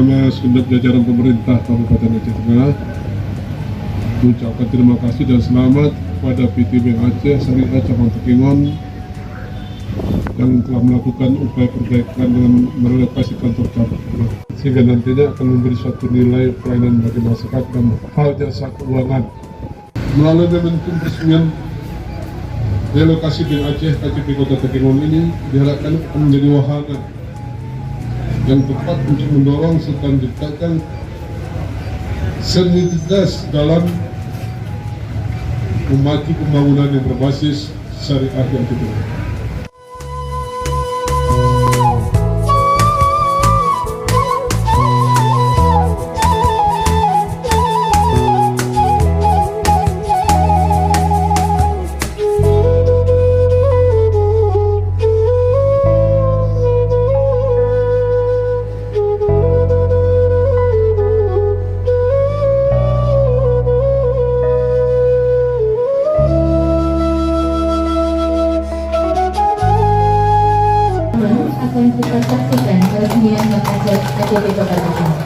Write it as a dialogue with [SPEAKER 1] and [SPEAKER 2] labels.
[SPEAKER 1] nama segenap jajaran pemerintah Kabupaten Aceh Tengah mengucapkan terima kasih dan selamat kepada PT Bank Aceh Syariah Cabang Takengon yang telah melakukan upaya perbaikan dengan merelokasi kantor cabang, sehingga nantinya akan memberi suatu nilai pelayanan bagi masyarakat dan hal jasa keuangan. Melalui momentum peresmian relokasi Bank Aceh KCP Kota Takengon ini diharapkan akan menjadi wahana yang tepat untuk mendorong serta menciptakan sinergitas dalam memacu pembangunan yang berbasis syariah yang betul.
[SPEAKER 2] Apa yang kita saksikan peresmian Bank Aceh KCP Kota Takengon.